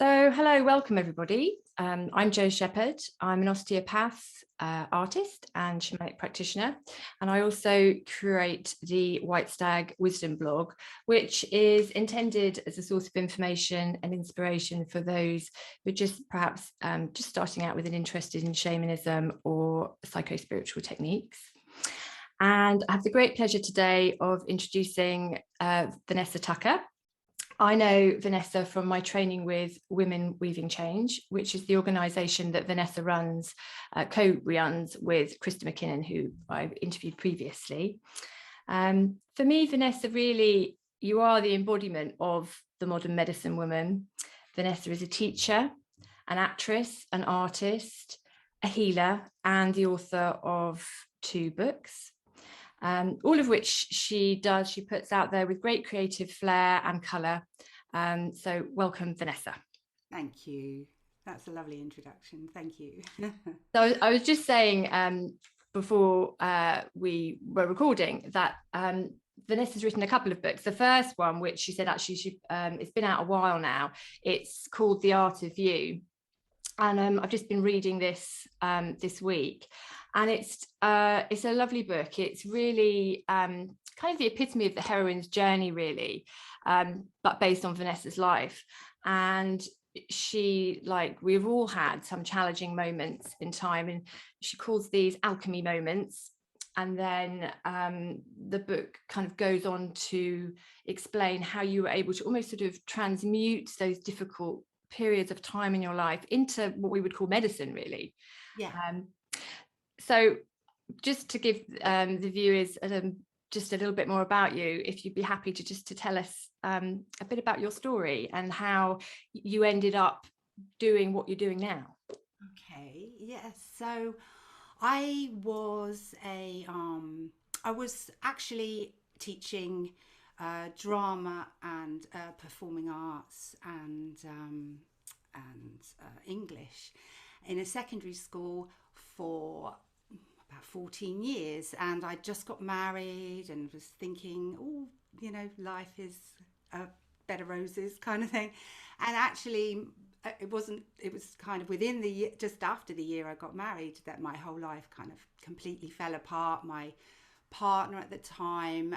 Hello, welcome everybody. I'm Sheppard. I'm an osteopath, artist and shamanic practitioner, and I also curate the White Stag Wisdom blog, which is intended as a source of information and inspiration for those who are just perhaps just starting out with an interest in shamanism or psycho-spiritual techniques. And I have the great pleasure today of introducing Vanessa Tucker. I know Vanessa from my training with Women Weaving Change, which is the organisation that Vanessa runs, co-runs with Krista McKinnon, who I interviewed previously. For me, Vanessa, really, you are the embodiment of the modern medicine woman. Vanessa is a teacher, an actress, an artist, a healer, and the author of 2 books. All of which she puts out there with great creative flair and colour. So welcome, Vanessa. Thank you. That's a lovely introduction. Thank you. So I was just saying before we were recording that Vanessa's written a couple of books. The first one, which she said actually it's been out a while now, it's called The Art of You. And I've just been reading this this week, and it's a lovely book. It's really kind of the epitome of the heroine's journey, really, but based on Vanessa's life. And she, like we've all had some challenging moments in time, and she calls these alchemy moments. And then the book kind of goes on to explain how you were able to almost sort of transmute those difficult periods of time in your life into what we would call medicine, really. Yeah. So just to give the viewers just a little bit more about you, if you'd be happy to tell us a bit about your story and how you ended up doing what you're doing now. Okay. Yes. So I was I was actually teaching drama and performing arts and English in a secondary school for about 14 years, and I just got married and was thinking, oh, life is bed of roses kind of thing. And actually it wasn't, it was kind of within the year, just after the year I got married, that my whole life kind of completely fell apart. My partner at the time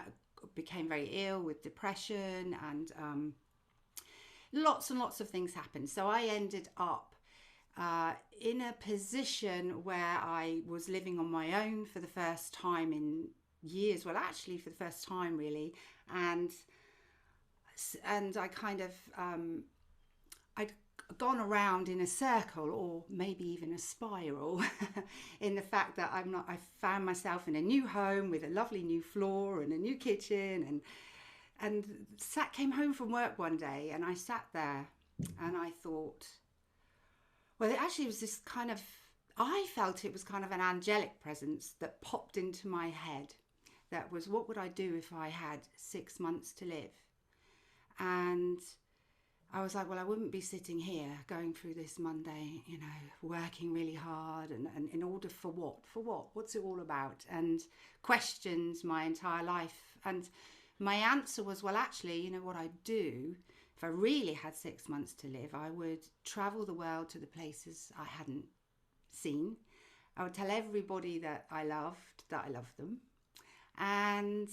became very ill with depression, and lots and lots of things happened. So I ended up in a position where I was living on my own for the first time in years. Well, actually, for the first time, really, and I kind of I'd gone around in a circle, or maybe even a spiral, in the fact that I found myself in a new home with a lovely new floor and a new kitchen, and came home from work one day, and I sat there and I thought, well, it actually was this kind of, I felt it was kind of an angelic presence that popped into my head. That was, what would I do if I had 6 months to live? And I was like, well, I wouldn't be sitting here going through this Monday, working really hard, and in order for what? For what? What's it all about? And questions my entire life. And my answer was, well, actually, what I'd do if I really had 6 months to live, I would travel the world to the places I hadn't seen. I would tell everybody that I loved them, and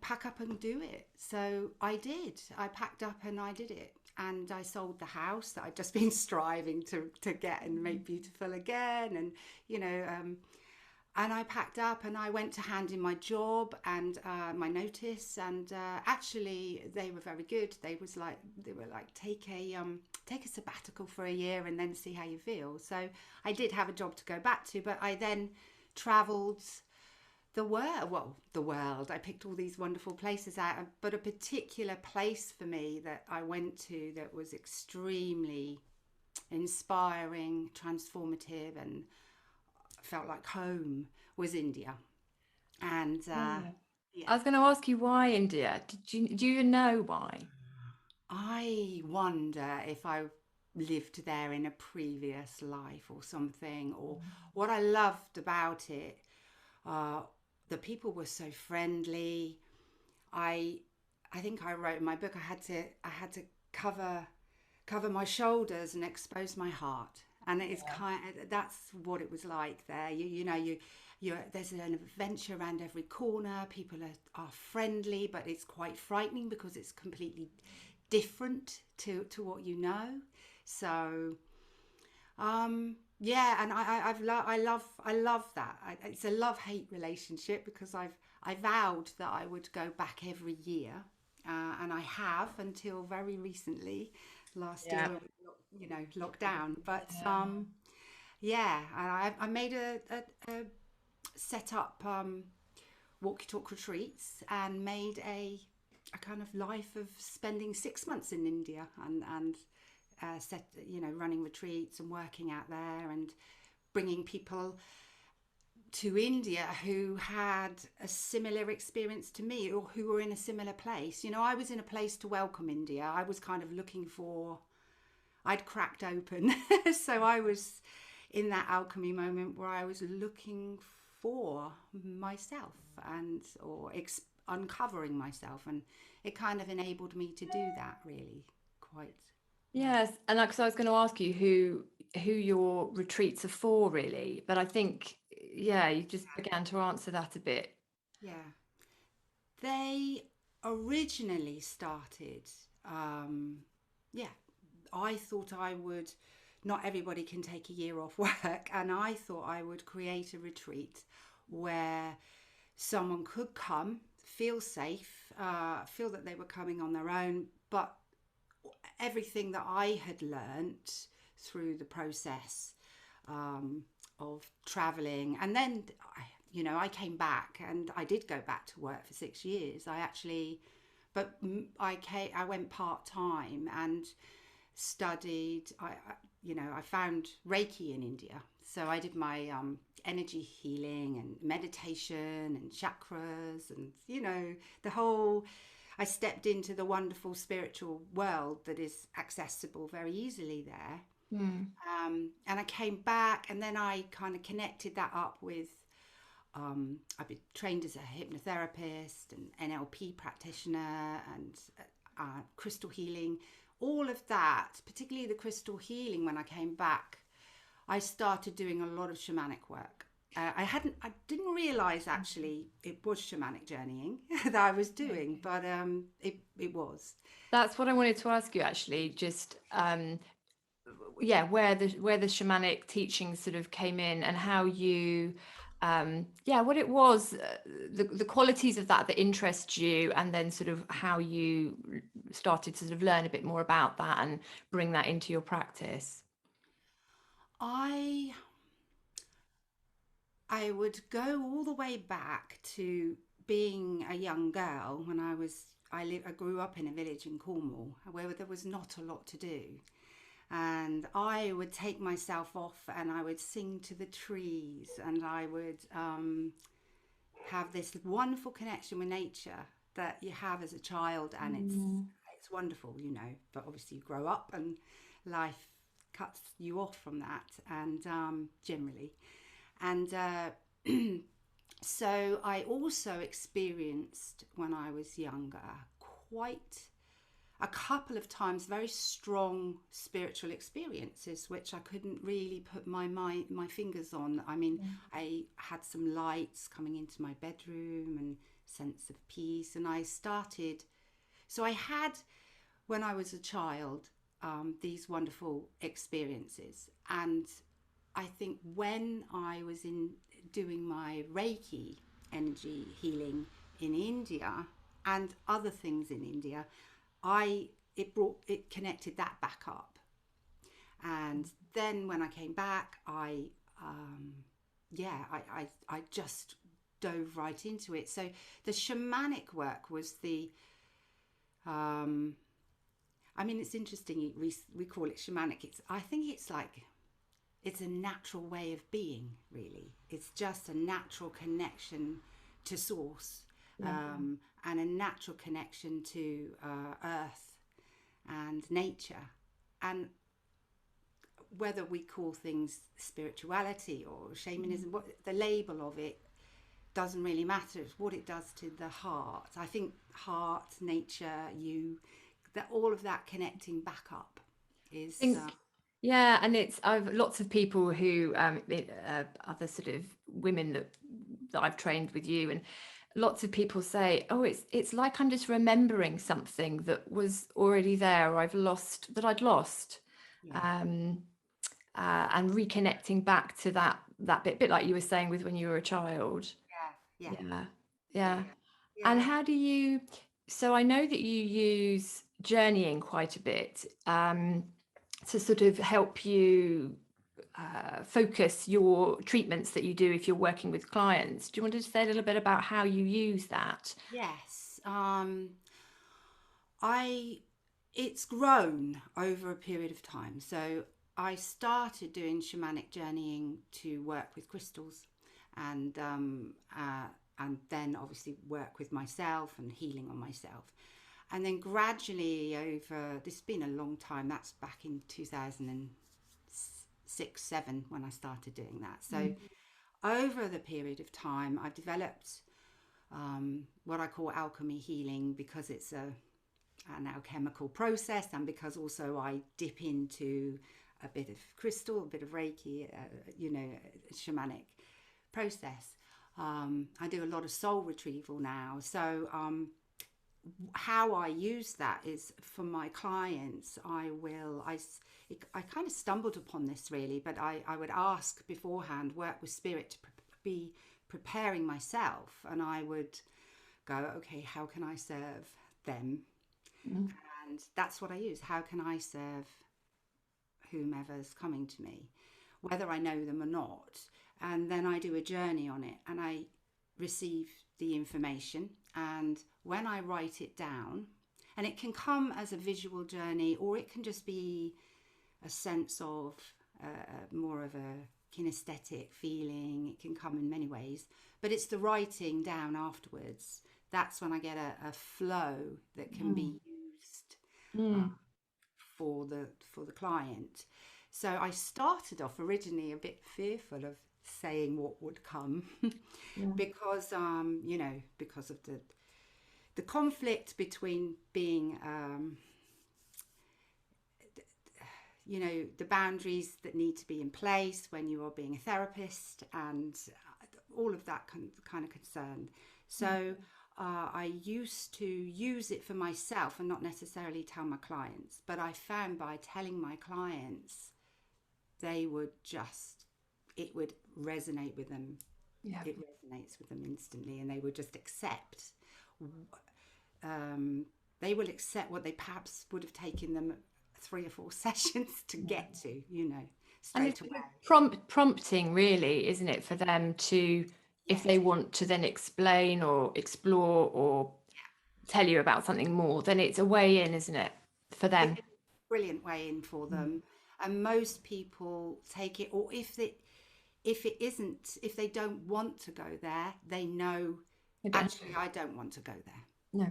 pack up and do it. So I did. I packed up and I did it. And I sold the house that I'd just been striving to get and make beautiful again. And, and I packed up and I went to hand in my job and my notice. And actually, they were very good. They were like, take a sabbatical for a year and then see how you feel. So I did have a job to go back to, but I then travelled the world. I picked all these wonderful places out, but a particular place for me that I went to that was extremely inspiring, transformative, and felt like home was India. And Yeah. yeah, I was going to ask you why India. Do you know why? I wonder if I lived there in a previous life or something, or what I loved about it. Uh, the people were so friendly. I I think I wrote in my book I had to cover cover my shoulders and expose my heart. And it is that's what it was like there. There's an adventure around every corner. People are friendly, but it's quite frightening because it's completely different to what you know. So yeah, and I love that. It's a love-hate relationship because I vowed that I would go back every year, and I have until very recently, last year, when we locked down. But yeah, and I made a set up walk talk retreats and made a kind of life of spending 6 months in India and running retreats and working out there and bringing people to India who had a similar experience to me or who were in a similar place. I was in a place to welcome India. I was kind of I'd cracked open. So I was in that alchemy moment where I was looking for myself or uncovering myself, and it kind of enabled me to do that really quite. Yes, and because I was going to ask you who your retreats are for, really, but I think you just began to answer that a bit. Yeah, they originally started. I thought I would. Not everybody can take a year off work, and I thought I would create a retreat where someone could come, feel safe, feel that they were coming on their own, but everything that I had learnt through the process of traveling, and then I came back, and I did go back to work for 6 years. I went part-time and studied. I found Reiki in India, so I did my energy healing and meditation and chakras, and the whole. I stepped into the wonderful spiritual world that is accessible very easily there. And I came back, and then I kind of connected that up with I've been trained as a hypnotherapist and NLP practitioner and crystal healing. All of that, particularly the crystal healing, when I came back, I started doing a lot of shamanic work. I didn't realize actually it was shamanic journeying that I was doing, but it was. That's what I wanted to ask you, actually, just where the shamanic teachings sort of came in, and how you what it was, the qualities of that interest you, and then sort of how you started to sort of learn a bit more about that and bring that into your practice. I would go all the way back to being a young girl when I grew up in a village in Cornwall where there was not a lot to do. And I would take myself off and I would sing to the trees, and I would have this wonderful connection with nature that you have as a child, and it's wonderful, but obviously you grow up and life cuts you off from that, and generally. And so I also experienced, when I was younger, quite a couple of times very strong spiritual experiences which I couldn't really put my fingers on. I mean, I had some lights coming into my bedroom and sense of peace, and I had, when I was a child, these wonderful experiences. And I think when I was doing my Reiki energy healing in India and other things in India, it connected that back up. And then when I came back, I just dove right into it. So the shamanic work was it's interesting. We call it shamanic. I think it's a natural way of being, really. It's just a natural connection to source. And a natural connection to earth and nature. And whether we call things spirituality or shamanism, what the label of it doesn't really matter. It's what it does to the heart. I think heart, nature, all of that connecting back up. is think, yeah, and I've lots of people who other sort of women that I've trained with you, and lots of people say, oh, it's like I'm just remembering something that was already there, or I'd lost, yeah, um, and reconnecting back to that bit like you were saying with when you were a child. yeah, Yeah, yeah, yeah. And yeah. how do you, so I know that you use journeying quite a bit, to sort of help you focus your treatments that you do if you're working with clients. Do you want to say a little bit about how you use that? Yes. I it's grown over a period of time. So I started doing shamanic journeying to work with crystals, and then obviously work with myself and healing on myself. And then gradually over, this has been a long time, that's back in 2006, 7 when I started doing that. So over the period of time, I've developed what I call alchemy healing, because it's an alchemical process, and because also I dip into a bit of crystal, a bit of Reiki, shamanic process. I do a lot of soul retrieval now. So how I use that is for my clients. I kind of stumbled upon this really, but I would ask beforehand, work with spirit to be preparing myself, and I would go, okay, how can I serve them? Mm. And that's what I use. How can I serve whomever's coming to me, whether I know them or not? And then I do a journey on it, and I receive the information. And when I write it down, and it can come as a visual journey, or it can just be a sense of more of a kinesthetic feeling. It can come in many ways, but it's the writing down afterwards. That's when I get a flow that can be used Mm. for the client. So I started off originally a bit fearful of saying what would come Yeah. because because of the conflict between being the boundaries that need to be in place when you are being a therapist, and all of that kind of concern. So I used to use it for myself and not necessarily tell my clients, but I found by telling my clients, it would resonate with them. Yeah. It resonates with them instantly, and they would just accept. They will accept what they perhaps would have taken them 3 or 4 sessions to get to, And straight it's away. sort of prompting, really, isn't it, for them to, if Yes, they want to then explain or explore or tell you about something more, then it's a way in, isn't it, for them? it's a brilliant way in for Mm. them, and most people take it. Or if they don't want to go there, they know I don't. actually I don't want to go there, No,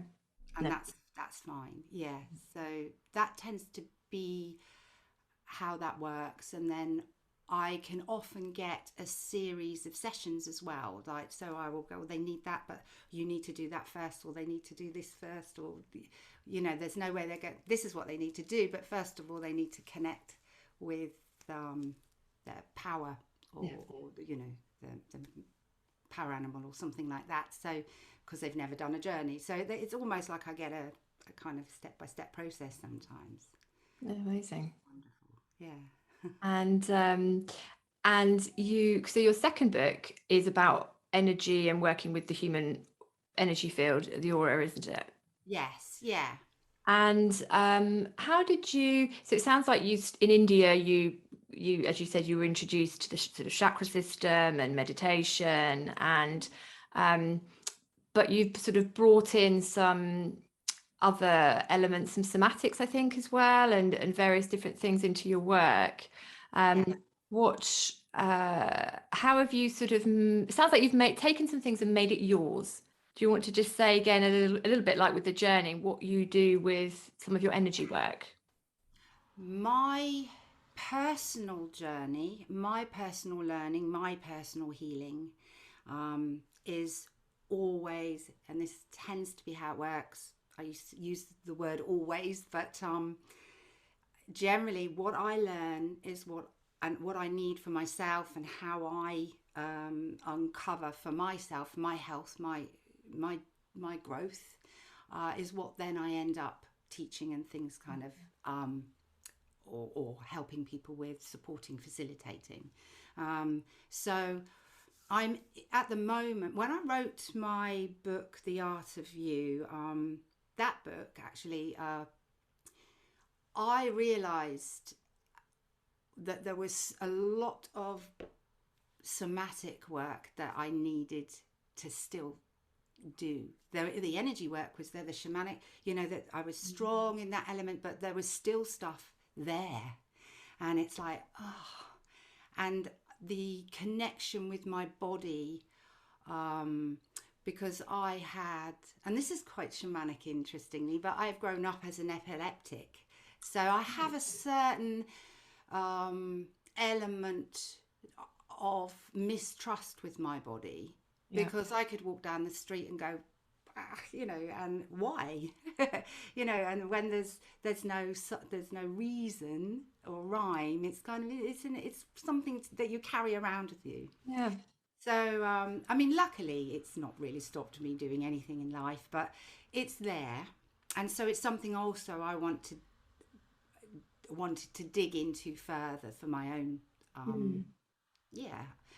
and no. that's fine. Yeah, so that tends to be how that works. And then I can often get a series of sessions as well. Like, so I will go, they need that, but you need to do that first, or they need to do this first, or, there's no way they go, this is what they need to do. But first of all, they need to connect with their power, or, Yeah. or the power animal or something like that. So, because they've never done a journey. So it's almost like I get a kind of step-by-step process sometimes. Amazing. Wonderful. Yeah. And so your second book is about energy and working with the human energy field, the aura, isn't it? Yes. Yeah. And how did you, so it sounds like in India, you, as you said, you were introduced to the sort of chakra system and meditation, and but you've sort of brought in some other elements, some somatics, I think, as well, and various different things into your work. Yeah. What how have you sort of, it sounds like you've taken some things and made it yours. Do you want to just say again a little bit like with the journey, what you do with some of your energy work? My personal journey, my personal learning, my personal healing is always, and this tends to be how it works. I used to use the word always, but generally what I learn is what I need for myself, and how I uncover for myself, my health, my growth, is what then I end up teaching and things kind of, or helping people with, supporting, facilitating. So I'm at the moment, when I wrote my book, The Art of You, that book actually, I realized that there was a lot of somatic work that I needed to still do. The energy work was there, the shamanic, that I was strong in that element, but there was still stuff there. And it's like, and the connection with my body, because I had, and this is quite shamanic, interestingly, but I've grown up as an epileptic. So I have a certain element of mistrust with my body, because I could walk down the street and go, and why, and when there's no reason or rhyme, it's kind of, it's something that you carry around with you. Yeah. So I mean, luckily it's not really stopped me doing anything in life, but it's there. And so it's something also I wanted to dig into further for my own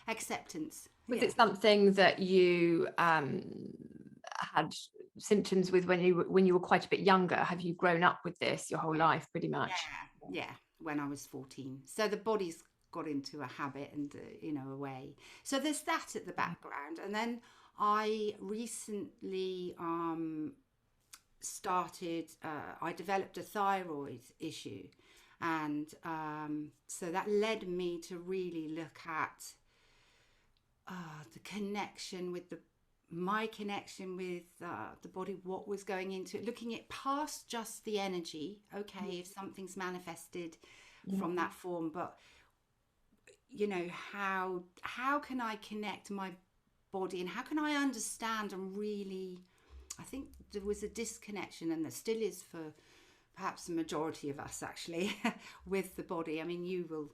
acceptance. Was it something that you had symptoms with when you were quite a bit younger? Have you grown up with this your whole life, pretty much? Yeah, when I was 14. So the body's got into a habit and a way. So there's that at the background. And then I recently I developed a thyroid issue, and so that led me to really look at the connection with my connection with the body, what was going into it, looking at past just the energy. Okay, if something's manifested from that form, but how can I connect my body, and how can I understand and really, I think there was a disconnection, and there still is for perhaps the majority of us actually, with the body. I mean, you will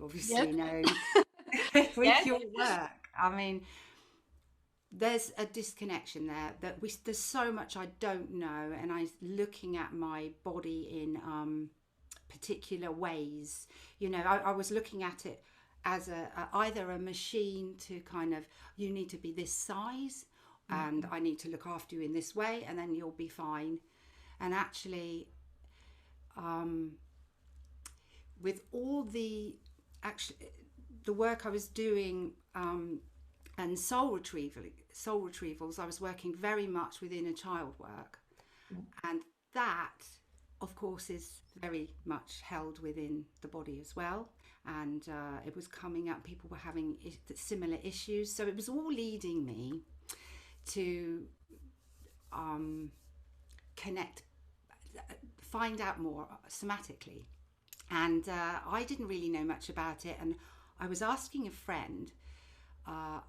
obviously know with your work. I mean, there's a disconnection there, that there's so much I don't know, and I'm looking at my body in particular ways. I was looking at it as either a machine to kind of, you need to be this size, and I need to look after you in this way, and then you'll be fine. And actually, with all the work I was doing, and soul retrievals, I was working very much with inner child work, and that, of course, is very much held within the body as well. And it was coming up, people were having similar issues, so it was all leading me to connect, find out more somatically. And I didn't really know much about it, and I was asking a friend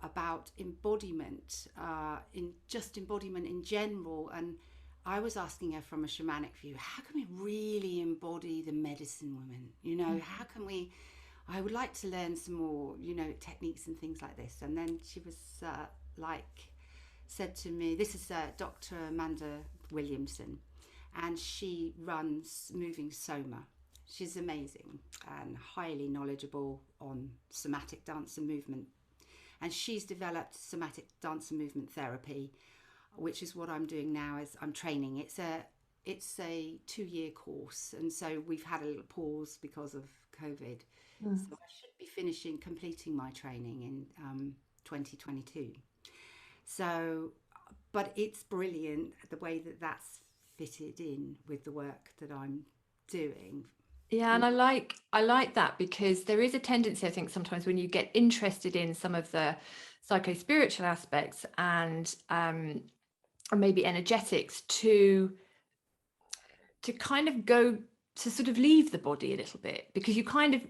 about embodiment, embodiment in general, and I was asking her from a shamanic view, how can we really embody the medicine woman? How can we, I would like to learn some more, techniques and things like this. And then she was said to me, this is Dr. Amanda Williamson, and she runs Moving Soma. She's amazing and highly knowledgeable on somatic dance and movement. And she's developed somatic dance and movement therapy, which is what I'm doing now, as I'm training. It's a 2-year course, and so we've had a little pause because of COVID. So I should be completing my training in 2022. So, but it's brilliant the way that that's fitted in with the work that I'm doing. Yeah, and I like that, because there is a tendency, I think, sometimes when you get interested in some of the psycho-spiritual aspects and or maybe energetics, to kind of go to sort of leave the body a little bit, because you kind of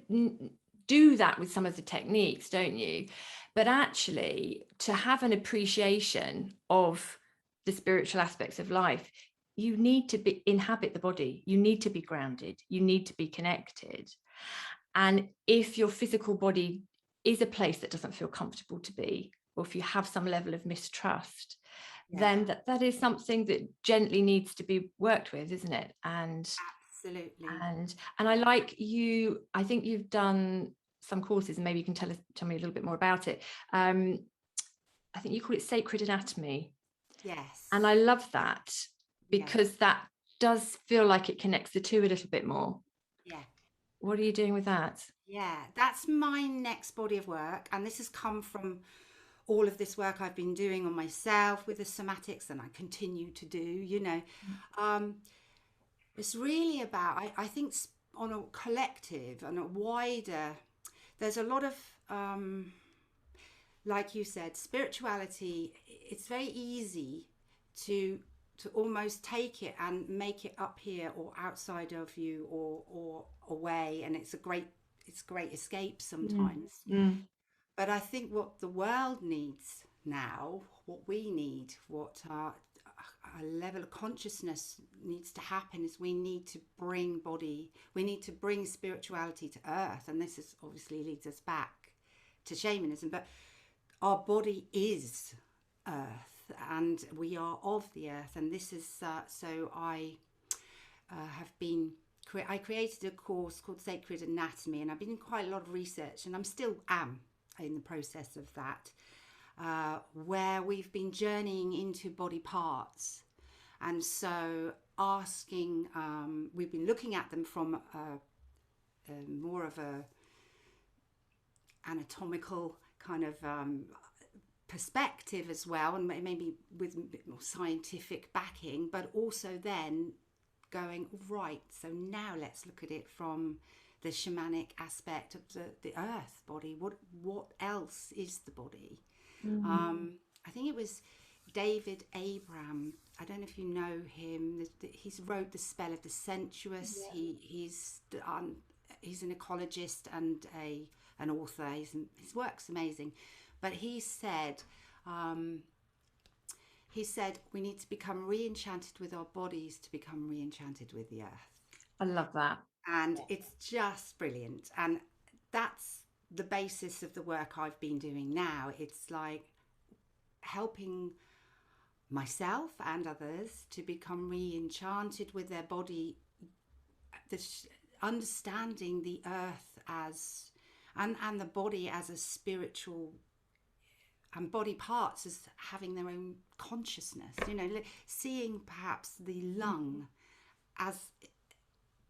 do that with some of the techniques, don't you? But actually, to have an appreciation of the spiritual aspects of life you need to inhabit the body. You need to be grounded. You need to be connected. And if your physical body is a place that doesn't feel comfortable to be, or if you have some level of mistrust, then that is something that gently needs to be worked with, isn't it? And Absolutely. and I think you've done some courses, and maybe you can tell me a little bit more about it. I think you call it sacred anatomy. Yes. And I love that, because that does feel like it connects the two a little bit more. Yeah. What are you doing with that? Yeah, that's my next body of work. And this has come from all of this work I've been doing on myself with the somatics, and I continue to do. It's really about, I think, on a collective and a wider, there's a lot of, like you said, spirituality. It's very easy to almost take it and make it up here or outside of you, or away, and it's great escape sometimes. But I think what the world needs now, what we need, what our level of consciousness needs to happen, is we need to bring spirituality to earth. And this is obviously leads us back to shamanism, but our body is earth, and we are of the earth. And this is so I created a course called Sacred Anatomy, and I've been doing quite a lot of research, and I'm still am in the process of that, where we've been journeying into body parts. And so we've been looking at them from more of a anatomical kind of perspective as well, and maybe with a bit more scientific backing, but also then going, right, so now let's look at it from the shamanic aspect of the earth body. What else is the body? I think it was David Abram. I don't know if you know him. He's wrote The Spell of the Sensuous. Yeah. He's an ecologist and an author. His work's amazing. But he said we need to become re-enchanted with our bodies to become re-enchanted with the earth. I love that. And it's just brilliant. And that's the basis of the work I've been doing now. It's like helping myself and others to become re-enchanted with their body, understanding the earth as and the body as a spiritual, and body parts as having their own consciousness, seeing perhaps the lung as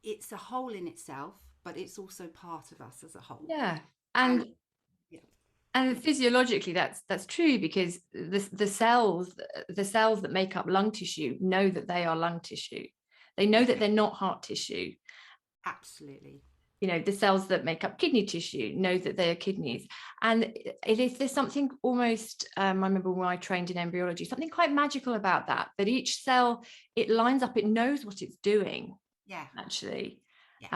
it's a whole in itself, but it's also part of us as a whole. And physiologically that's true, because the cells that make up lung tissue know that they are lung tissue. They know that they're not heart tissue. Absolutely. The cells that make up kidney tissue know that they are kidneys. And there's something almost, I remember when I trained in embryology, something quite magical about that each cell, it lines up, it knows what it's doing. Yeah. Actually. Yes.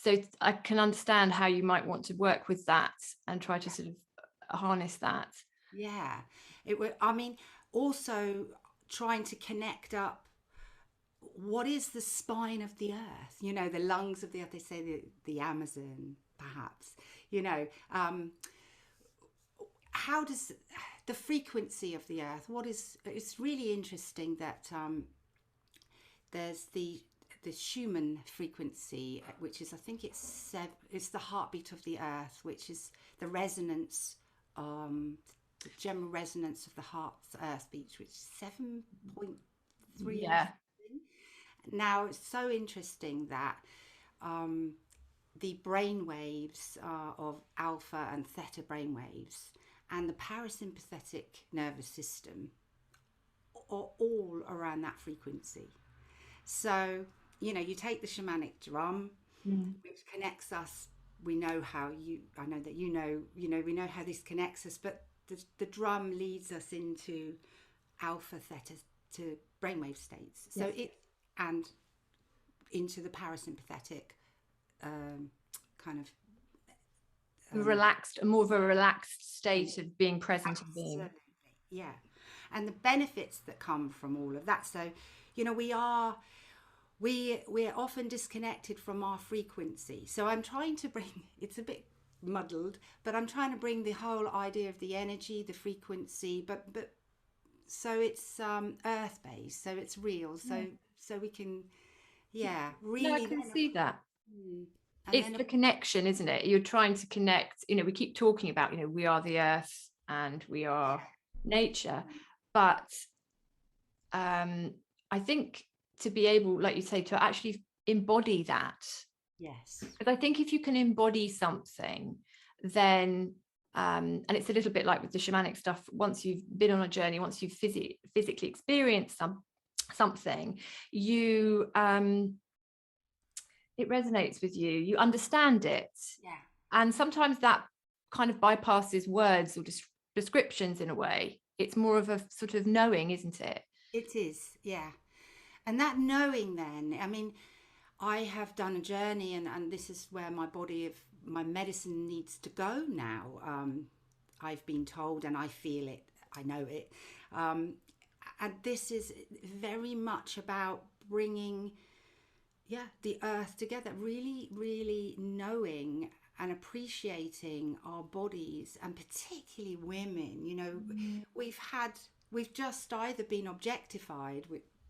So I can understand how you might want to work with that and try to sort of harness that. Yeah. Also trying to connect up what is the spine of the earth, the lungs of the earth. They say the Amazon, perhaps, how does the frequency of the earth, it's really interesting that there's the Schumann frequency, which is, I think it's the heartbeat of the earth, which is the resonance, the general resonance of the heart's earth beat, which is 7.3. Yeah. Now, it's so interesting that the brain waves of alpha and theta brain waves and the parasympathetic nervous system are all around that frequency. So, you take the shamanic drum, which connects us. We know how I know that we know how this connects us, but the drum leads us into alpha, theta to brainwave states. So and into the parasympathetic kind of more of a relaxed state of being present and being. Yeah. And the benefits that come from all of that. So, we're often disconnected from our frequency. So I'm trying to bring, it's a bit muddled, but I'm trying to bring the whole idea of the energy, the frequency, but so it's earth based, so it's real, Yeah. so we can, No, I really can then. see that. And It's then the connection, isn't it? You're trying to connect, we keep talking about, we are the earth and we are nature. But I think to be able, like you say, to actually embody that, yes, because I think if you can embody something, then and it's a little bit like with the shamanic stuff, once you've been on a journey, once you've physically experienced something, you it resonates with you, you understand it. yeah, And sometimes that kind of bypasses words or descriptions in a way. It's more of a sort of knowing, isn't it? it is, yeah. And that knowing, then, I mean, I have done a journey, and this is where my medicine needs to go now. I've been told, and I feel it, I know it. Um, and this is very much about bringing, the earth together, really, really knowing and appreciating our bodies, and particularly women. We've just either been objectified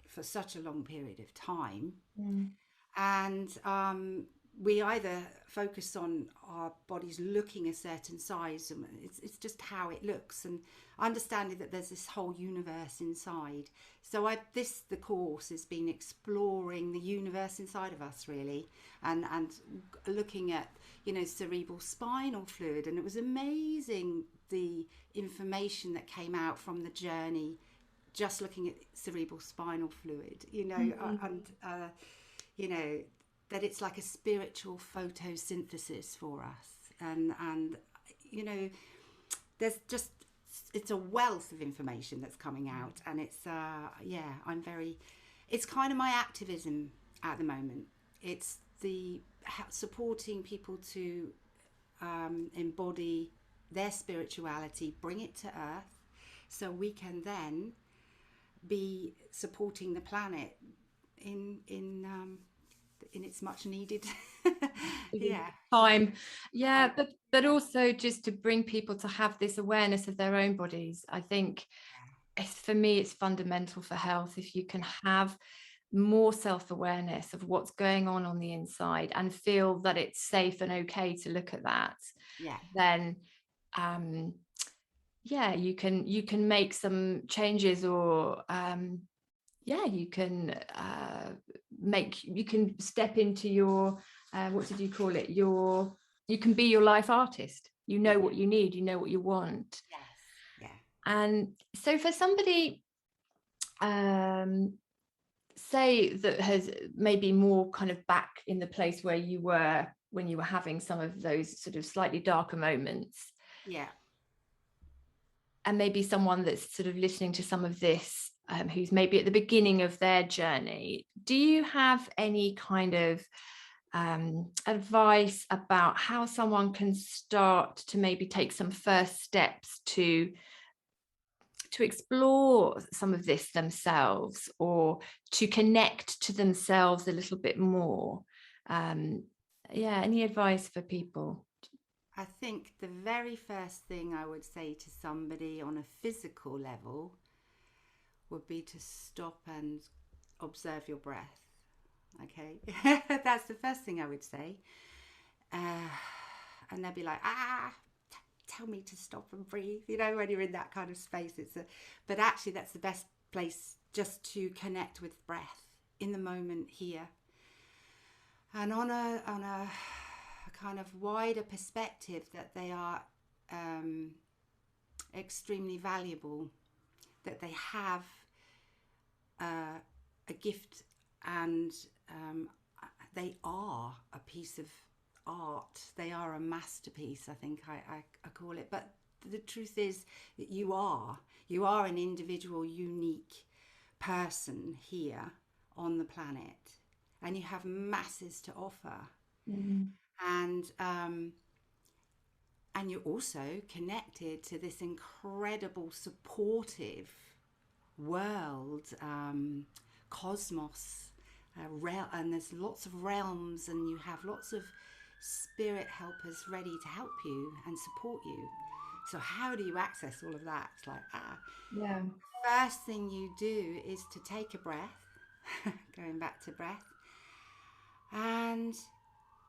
for such a long period of time, Mm. and we either focus on our bodies looking a certain size, and it's just how it looks, and understanding that there's this whole universe inside. So the course has been exploring the universe inside of us, really, and looking at cerebral spinal fluid, and it was amazing the information that came out from the journey, just looking at cerebral spinal fluid, and that it's like a spiritual photosynthesis for us, and there's just, it's a wealth of information that's coming out, and it's kind of my activism at the moment. It's the supporting people to embody their spirituality, bring it to earth, so we can then be supporting the planet in its much needed Time. time. Yeah, but also just to bring people to have this awareness of their own bodies. I think for me it's fundamental for health. If you can have more self-awareness of what's going on the inside, and feel that it's safe and okay to look at that, Yeah, then you can make some changes, or you can you can step into your what did you call it, you can be your life artist. You know what you need, you know what you want. yes, yeah, And so for somebody say that has maybe more kind of back in the place where you were when you were having some of those sort of slightly darker moments, yeah. and maybe someone that's sort of listening to some of this, who's maybe at the beginning of their journey, do you have any kind of advice about how someone can start to maybe take some first steps to explore some of this themselves, or to connect to themselves a little bit more? Any advice for people? I think the very first thing I would say to somebody on a physical level would be to stop and observe your breath. Okay, that's the first thing I would say. And they'll be like, tell me to stop and breathe. When you're in that kind of space, but actually that's the best place, just to connect with breath in the moment here. And on a kind of wider perspective, that they are extremely valuable, that they have a gift, and they are a piece of art. They are a masterpiece, I think I call it. But the truth is that you are an individual, unique person here on the planet, and you have masses to offer. Mm. And And you're also connected to this incredible supportive world, cosmos, and there's lots of realms, and you have lots of spirit helpers ready to help you and support you. So how do you access all of that? It's like, Yeah. first thing you do is to take a breath, going back to breath, and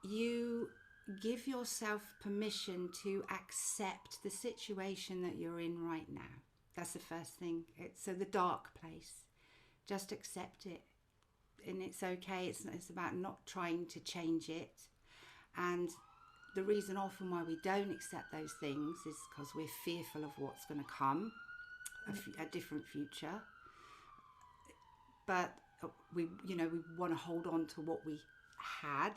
you give yourself permission to accept the situation that you're in right now. That's the first thing. So the dark place, just accept it, and it's okay. It's about not trying to change it. And the reason often why we don't accept those things is because we're fearful of what's going to come, a different future. But we want to hold on to what we had,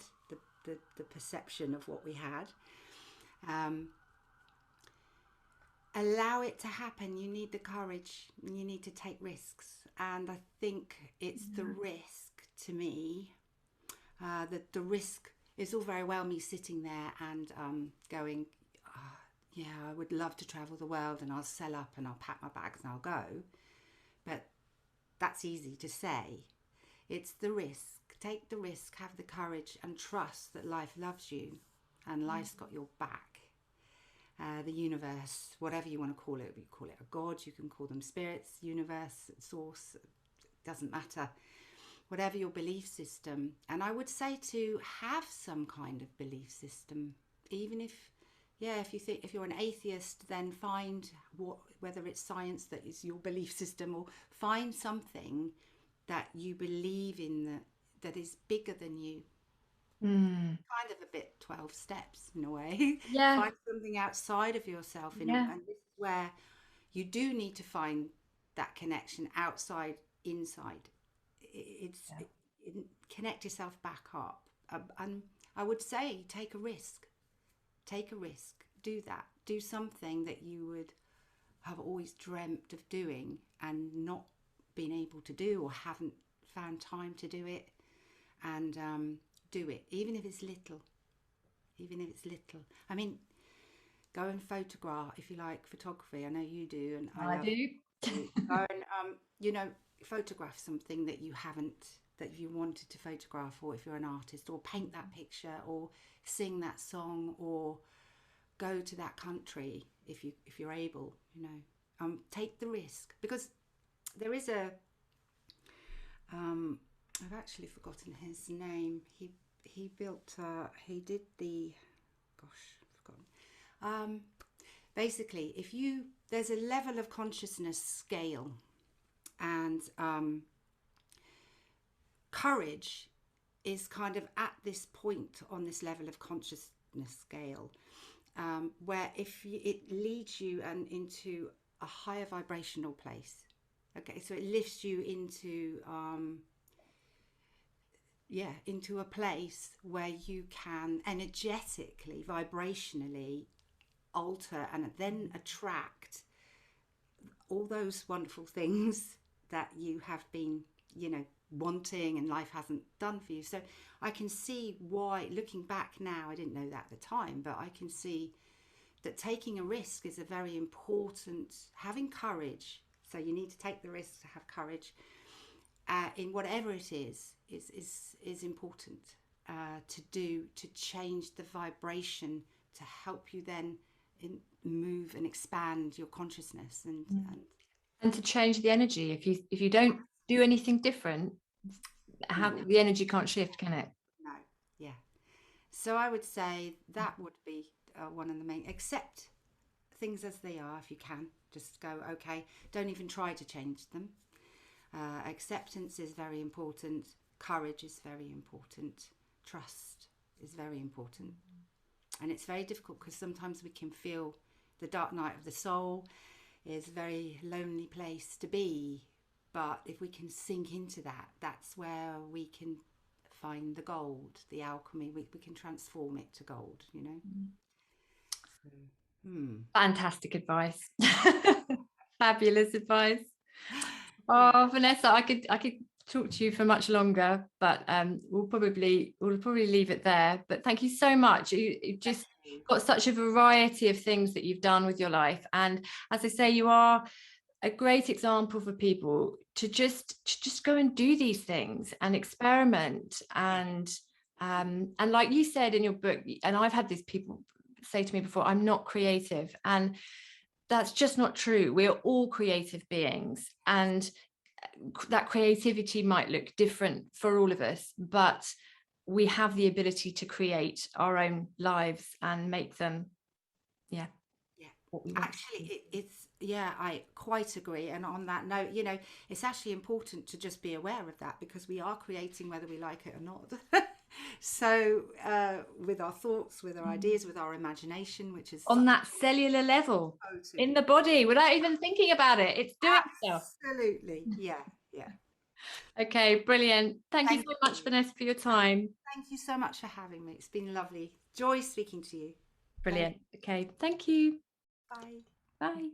the perception of what we had. Allow it to happen. You need the courage. You need to take risks. And I think it's the risk, to me, that the risk is all very well me sitting there and going, yeah, I would love to travel the world, and I'll sell up and I'll pack my bags and I'll go. But that's easy to say. It's the risk. Take the risk, have the courage, and trust that life loves you and life's got your back. The universe, whatever you want to call it, you call it a god, you can call them spirits, universe, source, it doesn't matter. Whatever your belief system. And I would say to have some kind of belief system, even if you're an atheist, then find whether it's science that is your belief system, or find something that you believe in that is bigger than you. Kind of a bit 12 steps in a way. Yeah. Find something outside of yourself, and this is where you do need to find that connection outside, inside. Connect yourself back up, and I would say take a risk, do that, do something that you would have always dreamt of doing and not been able to do, or haven't found time to do it, and do it, even if it's little. I mean, go and photograph if you like photography. I know you do, and I do. Go and photograph something that you wanted to photograph, or if you're an artist, or paint that picture, or sing that song, or go to that country if you're able. Take the risk, because there is I've actually forgotten his name. He built he did the forgotten. Basically, there's a level of consciousness scale, and courage is kind of at this point on this level of consciousness scale, where it leads you into a higher vibrational place. Okay, so it lifts you into into a place where you can energetically, vibrationally alter and then attract all those wonderful things that you have been, wanting, and life hasn't done for you. So I can see why, looking back now, I didn't know that at the time, but I can see that taking a risk is a very important, having courage. So you need to take the risk to have courage in whatever it is important to change the vibration, to help you then move and expand your consciousness, and to change the energy. If you don't do anything different, the energy can't shift, can it? No. Yeah. So I would say that would be one of the main. Accept things as they are if you can. Just go, okay, don't even try to change them. Acceptance is very important. Courage is very important. Trust is very important. And it's very difficult because sometimes we can feel the dark night of the soul is a very lonely place to be. But if we can sink into that, that's where we can find the gold, the alchemy. We can transform it to gold, Fantastic advice. Fabulous advice. Oh, Vanessa, I could talk to you for much longer, but we'll probably leave it there. But thank you so much. You just got such a variety of things that you've done with your life. And as I say, you are a great example for people to just go and do these things and experiment. And like you said in your book, and I've had these people say to me before, I'm not creative. And that's just not true. We are all creative beings, and that creativity might look different for all of us, but we have the ability to create our own lives and make them what we want. Actually, I quite agree. And on that note, it's actually important to just be aware of that, because we are creating whether we like it or not. So with our thoughts, with our ideas, with our imagination, which is on that cellular level, in the body, without even thinking about it, it's doing stuff. Absolutely. Yeah. Okay, brilliant. Thank you so much, Vanessa, for your time. Thank you so much for having me. It's been lovely. Joy speaking to you. Brilliant. Okay, thank you. Bye. Bye.